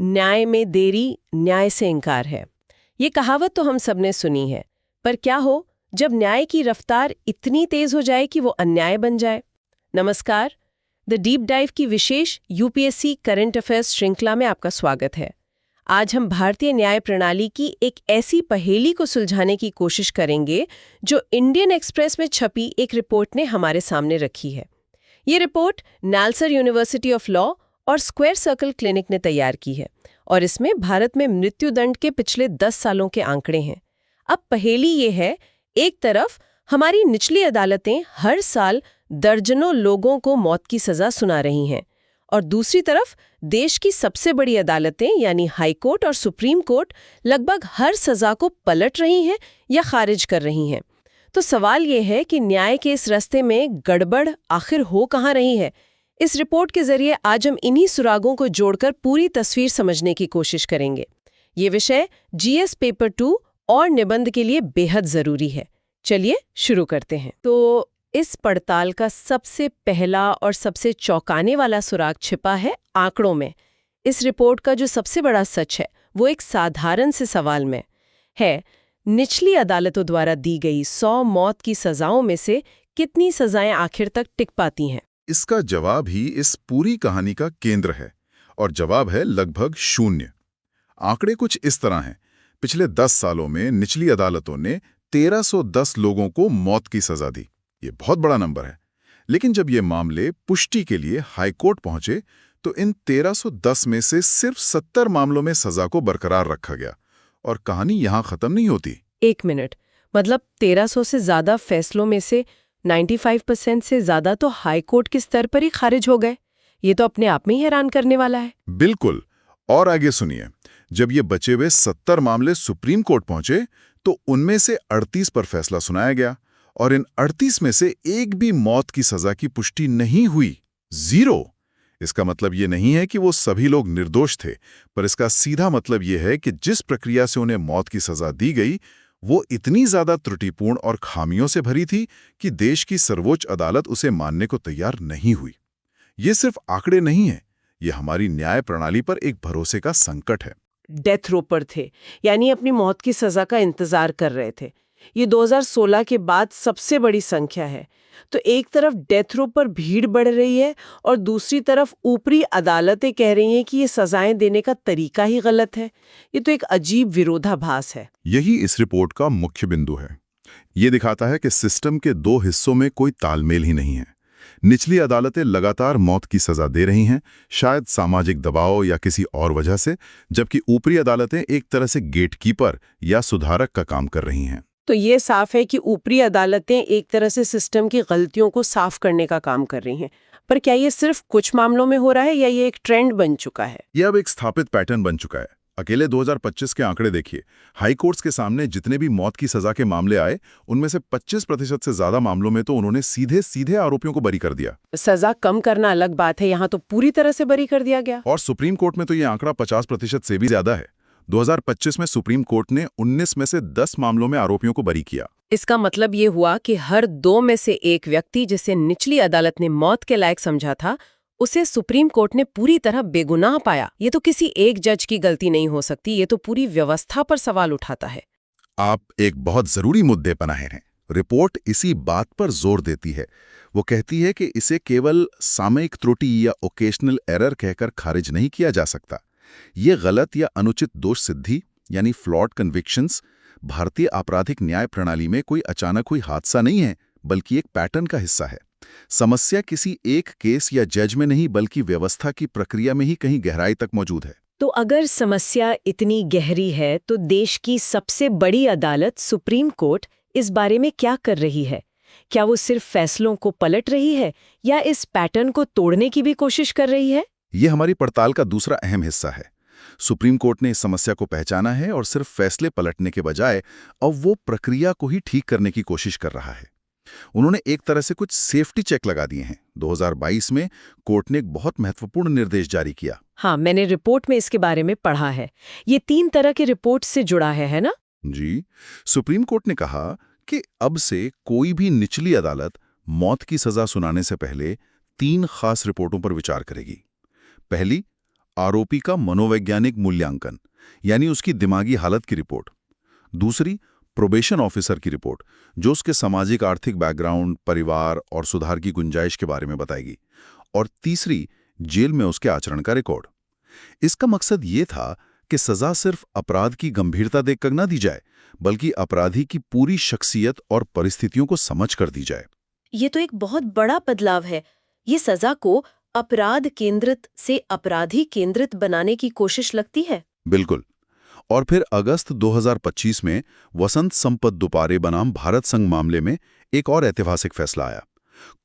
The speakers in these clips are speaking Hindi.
न्याय में देरी न्याय से इनकार है। ये कहावत तो हम सबने सुनी है, पर क्या हो जब न्याय की रफ्तार इतनी तेज हो जाए कि वो अन्याय बन जाए। नमस्कार, द डीप डाइव की विशेष यूपीएससी करंट अफेयर्स श्रृंखला में आपका स्वागत है। आज हम भारतीय न्याय प्रणाली की एक ऐसी पहेली को सुलझाने की कोशिश करेंगे जो इंडियन एक्सप्रेस में छपी एक रिपोर्ट ने हमारे सामने रखी है। ये report NALSAR university of law और स्क्वायर सर्कल क्लिनिक ने तैयार की है और इसमें भारत में मृत्युदंड के पिछले 10 सालों के आंकड़े हैं। अब पहेली ये है, एक तरफ हमारी निचली अदालतें हर साल दर्जनों लोगों को मौत की सजा सुना रही हैं और दूसरी तरफ देश की सबसे बड़ी अदालतें यानी हाई कोर्ट और सुप्रीम कोर्ट लगभग हर सजा को पलट रही हैं या खारिज कर रही हैं। तो सवाल ये है कि न्याय के इस रास्ते में गड़बड़ आखिर हो कहाँ रही है। इस रिपोर्ट के जरिए आज हम इन्हीं सुरागों को जोड़कर पूरी तस्वीर समझने की कोशिश करेंगे। ये विषय जीएस पेपर 2 और निबंध के लिए बेहद जरूरी है। चलिए शुरू करते हैं। तो इस पड़ताल का सबसे पहला और सबसे चौंकाने वाला सुराग छिपा है आंकड़ों में। इस रिपोर्ट का जो सबसे बड़ा सच है वो एक साधारण से सवाल में है, निचली अदालतों द्वारा दी गई 100 मौत की सजाओं में से कितनी सजाएं आखिर तक टिक पाती हैं। इसका जवाब ही इस पूरी कहानी का केंद्र है और जवाब है लगभग 0। आंकड़े कुछ इस तरह हैं। पिछले 10 सालों में निचली अदालतों ने 1310 लोगों को मौत की सजा दी। ये बहुत बड़ा नंबर है। लेकिन जब ये मामले पुष्टि के लिए हाईकोर्ट पहुंचे तो इन 1310 में से सिर्फ 70 मामलों में सजा को बरकरार रखा गया। और कहानी यहां खत्म नहीं होती। एक मिनट, मतलब 1300 से ज्यादा फैसलों में से 95% से ज्यादा तो हाईकोर्ट के स्तर पर ही खारिज हो गए। ये तो अपने आप में ही हैरान करने वाला है। बिल्कुल। और आगे सुनिए, जब ये बचे हुए 70 मामले सुप्रीम कोर्ट पहुंचे तो उनमें से 38 पर फैसला सुनाया गया और इन 38 में से एक भी मौत की सजा की पुष्टि नहीं हुई। 0। इसका मतलब ये नहीं है कि वो सभी लोग निर्दोष थे, पर इसका सीधा मतलब ये है कि जिस प्रक्रिया से उन्हें मौत की सजा दी गई वो इतनी ज्यादा त्रुटिपूर्ण और खामियों से भरी थी कि देश की सर्वोच्च अदालत उसे मानने को तैयार नहीं हुई। ये सिर्फ आंकड़े नहीं है, ये हमारी न्याय प्रणाली पर एक भरोसे का संकट है। डेथ रो पर थे, यानी अपनी मौत की सजा का इंतजार कर रहे थे। ये 2016 के बाद सबसे बड़ी संख्या है। तो एक तरफ डेथ रो पर भीड़ बढ़ रही है और दूसरी तरफ ऊपरी अदालतें कह रही हैं कि ये सजाएं देने का तरीका ही गलत है। ये तो एक अजीब विरोधाभास है। यही इस रिपोर्ट का मुख्य बिंदु है। ये दिखाता है कि सिस्टम के 2 हिस्सों में कोई तालमेल ही नहीं है। निचली अदालतें लगातार मौत की सजा दे रही हैं, शायद सामाजिक दबाव या किसी और वजह से, जबकि ऊपरी अदालतें एक तरह से गेटकीपर या सुधारक का काम कर रही हैं। तो ये साफ है कि ऊपरी अदालतें एक तरह से सिस्टम की गलतियों को साफ करने का काम कर रही हैं। पर क्या ये सिर्फ कुछ मामलों में हो रहा है या ये एक ट्रेंड बन चुका है? यह अब एक स्थापित पैटर्न बन चुका है। अकेले 2025 के आंकड़े देखिए। हाई कोर्ट्स के सामने जितने भी मौत की सजा के मामले आए उनमें से 25% से ज्यादा मामलों में तो उन्होंने सीधे सीधे आरोपियों को बरी कर दिया। सजा कम करना अलग बात है, यहाँ तो पूरी तरह से बरी कर दिया गया। और सुप्रीम कोर्ट में तो ये आंकड़ा 50% से भी ज्यादा है। 2025 में सुप्रीम कोर्ट ने 19 में से 10 मामलों में आरोपियों को बरी किया। इसका मतलब ये हुआ कि हर 2 में से एक व्यक्ति जिसे निचली अदालत ने मौत के लायक समझा था उसे सुप्रीम कोर्ट ने पूरी तरह बेगुनाह पाया। ये तो किसी एक जज की गलती नहीं हो सकती, ये तो पूरी व्यवस्था पर सवाल उठाता है। आप एक बहुत जरूरी मुद्दे पर आए हैं। रिपोर्ट इसी बात पर जोर देती है। वो कहती है कि इसे केवल सामयिक त्रुटि या ओकेशनल एरर कहकर खारिज नहीं किया जा सकता। ये गलत या अनुचित दोष सिद्धि यानी फ्लॉड कन्विक्शंस भारतीय आपराधिक न्याय प्रणाली में कोई अचानक हुई हादसा नहीं है, बल्कि एक पैटर्न का हिस्सा है। समस्या किसी एक केस या जज में नहीं, बल्कि व्यवस्था की प्रक्रिया में ही कहीं गहराई तक मौजूद है। तो अगर समस्या इतनी गहरी है तो देश की सबसे बड़ी अदालत सुप्रीम कोर्ट इस बारे में क्या कर रही है? क्या वो सिर्फ फैसलों को पलट रही है या इस पैटर्न को तोड़ने की भी कोशिश कर रही है? ये हमारी पड़ताल का दूसरा अहम हिस्सा है। सुप्रीम कोर्ट ने इस समस्या को पहचाना है और सिर्फ फैसले पलटने के बजाय अब वो प्रक्रिया को ही ठीक करने की कोशिश कर रहा है। उन्होंने एक तरह से कुछ सेफ्टी चेक लगा दिए हैं। 2022 में कोर्ट ने एक बहुत महत्वपूर्ण निर्देश जारी किया। हाँ, मैंने रिपोर्ट में इसके बारे में पढ़ा है। ये 3 तरह के रिपोर्ट से जुड़ा है ना? जी। सुप्रीम कोर्ट ने कहा कि अब से कोई भी निचली अदालत मौत की सजा सुनाने से पहले 3 खास रिपोर्टों पर विचार करेगी। पहली, आरोपी का मनोवैज्ञानिक मूल्यांकन, यानी उसकी दिमागी हालत की रिपोर्ट। दूसरी, प्रोबेशन ऑफिसर की रिपोर्ट, जो उसके सामाजिक आर्थिक बैकग्राउंड, परिवार और सुधार की गुंजाइश के बारे में बताएगी। और तीसरी, जेल में उसके आचरण का रिकॉर्ड। इसका मकसद ये था कि सजा सिर्फ अपराध की गंभीरता देखकर न दी जाए, बल्कि अपराधी की पूरी शख्सियत और परिस्थितियों को समझ कर दी जाए। ये तो एक बहुत बड़ा बदलाव है। ये सजा को अपराध केंद्रित से अपराधी केंद्रित बनाने की कोशिश लगती है। बिल्कुल। और फिर अगस्त 2025 में वसंत संपत दुपारे बनाम भारत संघ मामले में एक और ऐतिहासिक फैसला आया।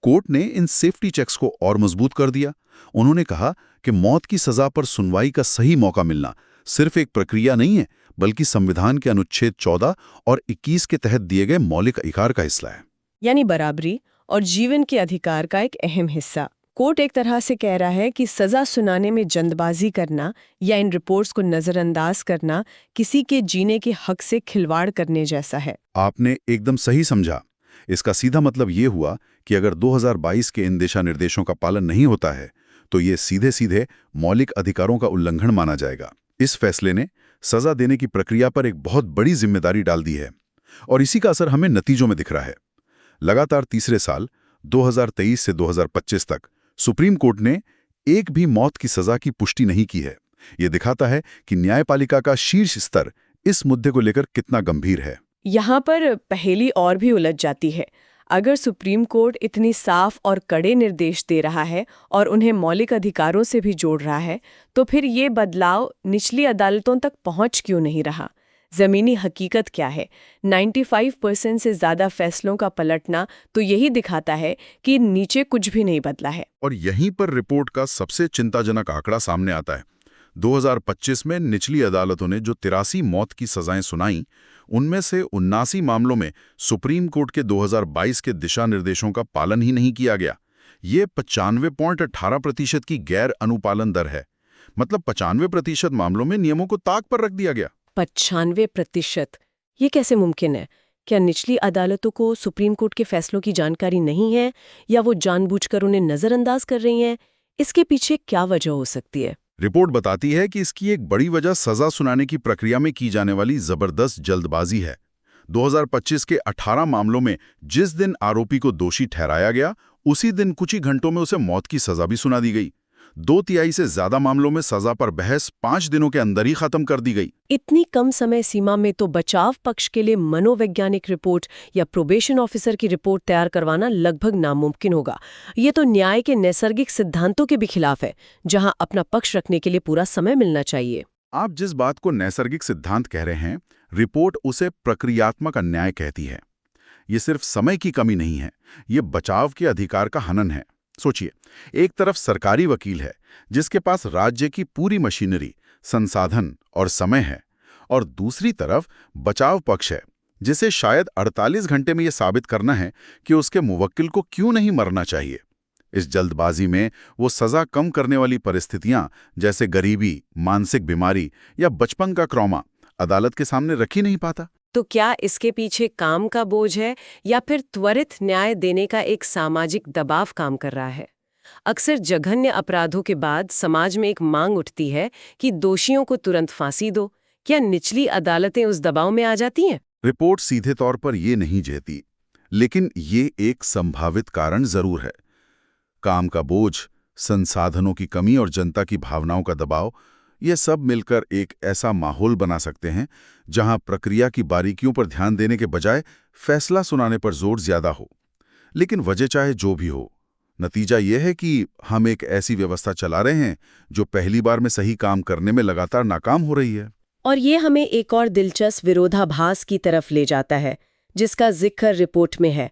कोर्ट ने इन सेफ्टी चेक्स को और मजबूत कर दिया। उन्होंने कहा कि मौत की सजा पर सुनवाई का सही मौका मिलना सिर्फ एक प्रक्रिया नहीं है, बल्कि संविधान के अनुच्छेद 14 और 21 के तहत दिए गए मौलिक अधिकार का हिस्सा है। यानी बराबरी और जीवन के अधिकार का एक अहम हिस्सा। कोर्ट एक तरह से कह रहा है कि सजा सुनाने में जल्दबाजी करना या इन रिपोर्ट्स को नजरअंदाज करना किसी के जीने के हक से खिलवाड़ करने जैसा है। आपने एकदम सही समझा। इसका सीधा मतलब ये हुआ कि अगर 2022 के इन दिशा निर्देशों का पालन नहीं होता है, तो ये सीधे सीधे मौलिक अधिकारों का उल्लंघन माना जाएगा। इस फैसले ने सजा देने की प्रक्रिया पर एक बहुत बड़ी जिम्मेदारी डाल दी है, और इसी का असर हमें नतीजों में दिख रहा है। लगातार तीसरे साल 2023 से 2025 तक सुप्रीम कोर्ट ने एक भी मौत की सजा की पुष्टि नहीं की है। यह दिखाता है कि न्यायपालिका का शीर्ष स्तर इस मुद्दे को लेकर कितना गंभीर है। यहाँ पर पहेली और भी उलझ जाती है। अगर सुप्रीम कोर्ट इतनी साफ और कड़े निर्देश दे रहा है और उन्हें मौलिक अधिकारों से भी जोड़ रहा है, तो फिर ये बदलाव निचली अदालतों तक पहुंच क्यों नहीं रहा? जमीनी हकीकत क्या है? 95% से ज्यादा फैसलों का पलटना तो यही दिखाता है कि नीचे कुछ भी नहीं बदला है। और यहीं पर रिपोर्ट का सबसे चिंताजनक आंकड़ा सामने आता है। 2025 में निचली अदालतों ने जो 83 मौत की सजाएं सुनाई, उनमें से 79 मामलों में सुप्रीम कोर्ट के 2022 के दिशा निर्देशों का पालन ही नहीं किया गया। ये 95.18% की गैर अनुपालन दर है। मतलब 95% मामलों में नियमों को ताक पर रख दिया गया। 95%? ये कैसे मुमकिन है? क्या निचली अदालतों को सुप्रीम कोर्ट के फैसलों की जानकारी नहीं है, या वो जानबूझकर उन्हें नजरअंदाज कर रही हैं? इसके पीछे क्या वजह हो सकती है? रिपोर्ट बताती है कि इसकी एक बड़ी वजह सजा सुनाने की प्रक्रिया में की जाने वाली जबरदस्त जल्दबाजी है। 2025 के 18 मामलों में जिस दिन आरोपी को दोषी ठहराया गया, उसी दिन कुछ ही घंटों में उसे मौत की सजा भी सुना दी गई। 2/3 से ज्यादा मामलों में सजा पर बहस 5 दिनों के अंदर ही खत्म कर दी गई। इतनी कम समय सीमा में तो बचाव पक्ष के लिए मनोवैज्ञानिक रिपोर्ट या प्रोबेशन ऑफिसर की रिपोर्ट तैयार करवाना लगभग नामुमकिन होगा। ये तो न्याय के नैसर्गिक सिद्धांतों के भी खिलाफ है, जहां अपना पक्ष रखने के लिए पूरा समय मिलना चाहिए। आप जिस बात को नैसर्गिक सिद्धांत कह रहे हैं, रिपोर्ट उसे प्रक्रियात्मक अन्याय कहती है। ये सिर्फ समय की कमी नहीं है, ये बचाव के अधिकार का हनन है। सोचिए, एक तरफ सरकारी वकील है जिसके पास राज्य की पूरी मशीनरी, संसाधन और समय है, और दूसरी तरफ बचाव पक्ष है जिसे शायद 48 घंटे में यह साबित करना है कि उसके मुवक्किल को क्यों नहीं मरना चाहिए। इस जल्दबाजी में वो सजा कम करने वाली परिस्थितियां जैसे गरीबी, मानसिक बीमारी या बचपन का ट्रॉमा अदालत के सामने रख ही नहीं पाता। तो क्या इसके पीछे काम का बोझ है, या फिर त्वरित न्याय देने का एक सामाजिक दबाव काम कर रहा है? अक्सर जघन्य अपराधों के बाद समाज में एक मांग उठती है कि दोषियों को तुरंत फांसी दो। क्या निचली अदालतें उस दबाव में आ जाती हैं? रिपोर्ट सीधे तौर पर ये नहीं कहती, लेकिन ये एक संभावित कारण जरूर है। काम का बोझ, संसाधनों की कमी और जनता की भावनाओं का दबाव, ये सब मिलकर एक ऐसा माहौल बना सकते हैं जहां प्रक्रिया की बारीकियों पर ध्यान देने के बजाय फैसला सुनाने पर जोर ज्यादा हो। लेकिन वजह चाहे जो भी हो, नतीजा यह है कि हम एक ऐसी व्यवस्था चला रहे हैं जो पहली बार में सही काम करने में लगातार नाकाम हो रही है। और ये हमें एक और दिलचस्प विरोधाभास की तरफ ले जाता है, जिसका जिक्र रिपोर्ट में है।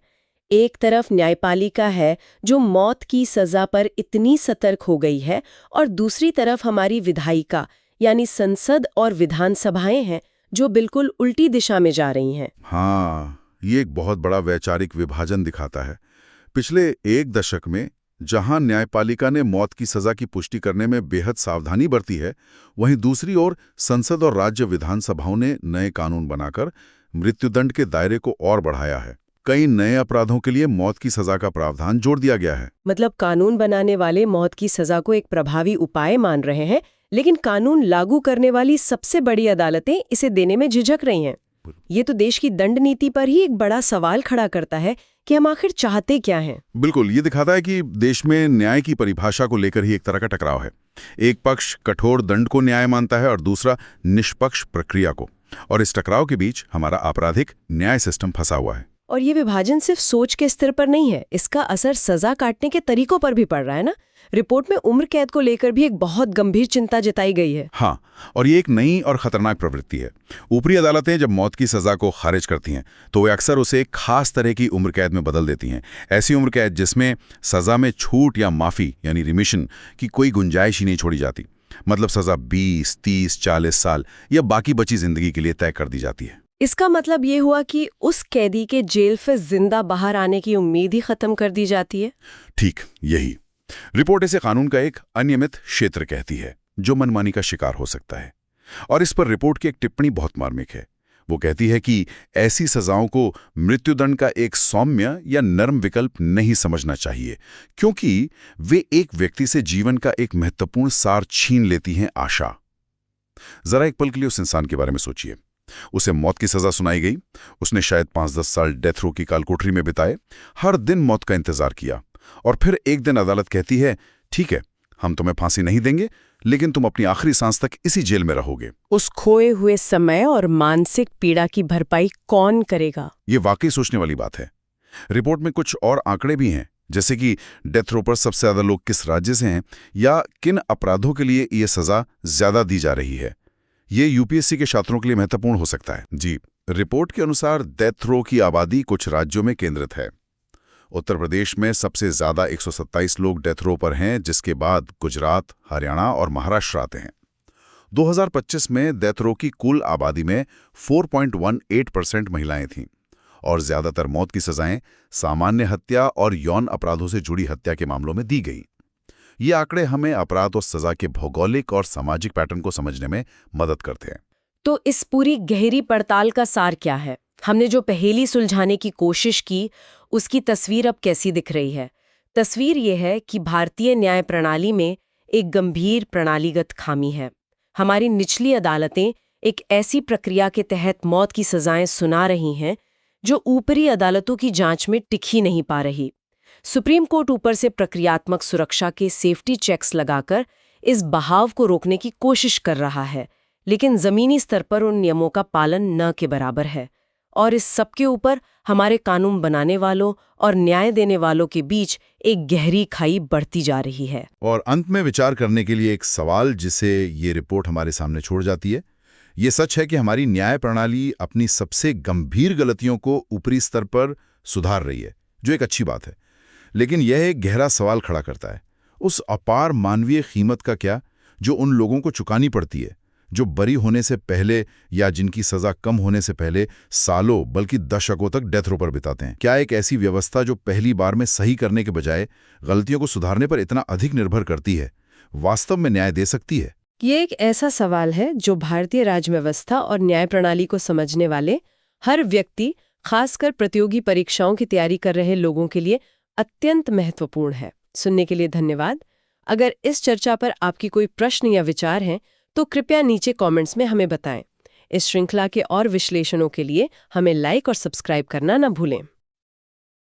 एक तरफ न्यायपालिका है जो मौत की सजा पर इतनी सतर्क हो गई है, और दूसरी तरफ हमारी विधायिका यानी संसद और विधानसभाएं हैं जो बिल्कुल उल्टी दिशा में जा रही हैं। हाँ, ये एक बहुत बड़ा वैचारिक विभाजन दिखाता है। पिछले एक दशक में जहां न्यायपालिका ने मौत की सजा की पुष्टि करने में बेहद सावधानी बरती है, वहीं दूसरी ओर संसद और राज्य विधानसभाओं ने नए कानून बनाकर मृत्युदंड के दायरे को और बढ़ाया है। कई नए अपराधों के लिए मौत की सजा का प्रावधान जोड़ दिया गया है। मतलब कानून बनाने वाले मौत की सजा को एक प्रभावी उपाय मान रहे हैं, लेकिन कानून लागू करने वाली सबसे बड़ी अदालतें इसे देने में झिझक रही हैं। ये तो देश की दंड नीति पर ही एक बड़ा सवाल खड़ा करता है कि हम आखिर चाहते क्या हैं। बिल्कुल, ये दिखाता है कि देश में न्याय की परिभाषा को लेकर ही एक तरह का टकराव है। एक पक्ष कठोर दंड को न्याय मानता है और दूसरा निष्पक्ष प्रक्रिया को, और इस टकराव के बीच हमारा आपराधिक न्याय सिस्टम फंसा हुआ है। और ये विभाजन सिर्फ सोच के स्तर पर नहीं है, इसका असर सजा काटने के तरीकों पर भी पड़ रहा है ना। रिपोर्ट में उम्र कैद को लेकर भी एक बहुत गंभीर चिंता जताई गई है। हाँ, और ये एक नई और खतरनाक प्रवृत्ति है। ऊपरी अदालतें जब मौत की सजा को खारिज करती हैं तो वे अक्सर उसे एक खास तरह की उम्र कैद में बदल देती हैं। ऐसी उम्र कैद जिसमें सजा में छूट या माफी यानी रिमिशन की कोई गुंजाइश ही नहीं छोड़ी जाती। मतलब सजा 20, 30, 40 साल या बाकी बची जिंदगी के लिए तय कर दी जाती है। इसका मतलब ये हुआ कि उस कैदी के जेल से जिंदा बाहर आने की उम्मीद ही खत्म कर दी जाती है। ठीक यही रिपोर्ट इसे कानून का एक अनियमित क्षेत्र कहती है जो मनमानी का शिकार हो सकता है। और इस पर रिपोर्ट की एक टिप्पणी बहुत मार्मिक है। वो कहती है कि ऐसी सजाओं को मृत्युदंड का एक सौम्य या नरम विकल्प नहीं समझना चाहिए, क्योंकि वे एक व्यक्ति से जीवन का एक महत्वपूर्ण सार छीन लेती हैं, आशा। जरा एक पल के लिए उस इंसान के बारे में सोचिए। उसे मौत की सजा सुनाई गई, उसने शायद 5-10 साल डेथ रो की कालकोठरी में बिताए, हर दिन मौत का इंतजार किया, और फिर एक दिन अदालत कहती है, ठीक है, हम तुम्हें फांसी नहीं देंगे, लेकिन तुम अपनी आखिरी सांस तक इसी जेल में रहोगे। उस खोए हुए समय और मानसिक पीड़ा की भरपाई कौन करेगा? ये वाकई सोचने वाली बात है। रिपोर्ट में कुछ और आंकड़े भी हैं, जैसे कि डेथ रो पर सबसे ज्यादा लोग किस राज्य से हैं या किन अपराधों के लिए ये सजा ज्यादा दी जा रही है। ये यूपीएससी के छात्रों के लिए महत्वपूर्ण हो सकता है। जी, रिपोर्ट के अनुसार डेथ रो की आबादी कुछ राज्यों में केंद्रित है। उत्तर प्रदेश में सबसे ज्यादा 127 लोग डेथ रो पर हैं, जिसके बाद गुजरात, हरियाणा और महाराष्ट्र आते हैं। 2025 में डेथ रो की कुल आबादी में 4.18% महिलाएं थीं, और ज्यादातर मौत की सजाएं सामान्य हत्या और यौन अपराधों से जुड़ी हत्या के मामलों में दी गई। ये आंकड़े हमें अपराध और सजा के भौगोलिक और सामाजिक पैटर्न को समझने में मदद करते हैं। तो इस पूरी गहरी पड़ताल का सार क्या है? हमने जो पहेली सुलझाने की कोशिश की, उसकी तस्वीर अब कैसी दिख रही है? तस्वीर ये है कि भारतीय न्याय प्रणाली में एक गंभीर प्रणालीगत खामी है। हमारी निचली अदालतें एक ऐसी प्रक्रिया के तहत मौत की सजाएं सुना रही हैं जो ऊपरी अदालतों की जांच में टिक ही नहीं पा रही। सुप्रीम कोर्ट ऊपर से प्रक्रियात्मक सुरक्षा के सेफ्टी चेक्स लगाकर इस बहाव को रोकने की कोशिश कर रहा है, लेकिन जमीनी स्तर पर उन नियमों का पालन न के बराबर है। और इस सब के ऊपर हमारे कानून बनाने वालों और न्याय देने वालों के बीच एक गहरी खाई बढ़ती जा रही है। और अंत में विचार करने के लिए एक सवाल जिसे ये रिपोर्ट हमारे सामने छोड़ जाती है। ये सच है कि हमारी न्याय प्रणाली अपनी सबसे गंभीर गलतियों को ऊपरी स्तर पर सुधार रही है, जो एक अच्छी बात है। लेकिन यह एक गहरा सवाल खड़ा करता है, उस अपार मानवीय कीमत का क्या जो उन लोगों को चुकानी पड़ती है जो बरी होने से पहले या जिनकी सजा कम होने से पहले सालों बल्कि दशकों तक डेथ रो पर बिताते हैं। क्या एक ऐसी व्यवस्था जो पहली बार में सही करने के बजाय गलतियों को सुधारने पर इतना अधिक निर्भर करती है, वास्तव में न्याय दे सकती है? ये एक ऐसा सवाल है जो भारतीय राज्य व्यवस्था और न्याय प्रणाली को समझने वाले हर व्यक्ति, खासकर प्रतियोगी परीक्षाओं की तैयारी कर रहे लोगों के लिए अत्यंत महत्वपूर्ण है। सुनने के लिए धन्यवाद। अगर इस चर्चा पर आपकी कोई प्रश्न या विचार हैं तो कृपया नीचे कमेंट्स में हमें बताएं। इस श्रृंखला के और विश्लेषणों के लिए हमें लाइक और सब्सक्राइब करना न भूलें।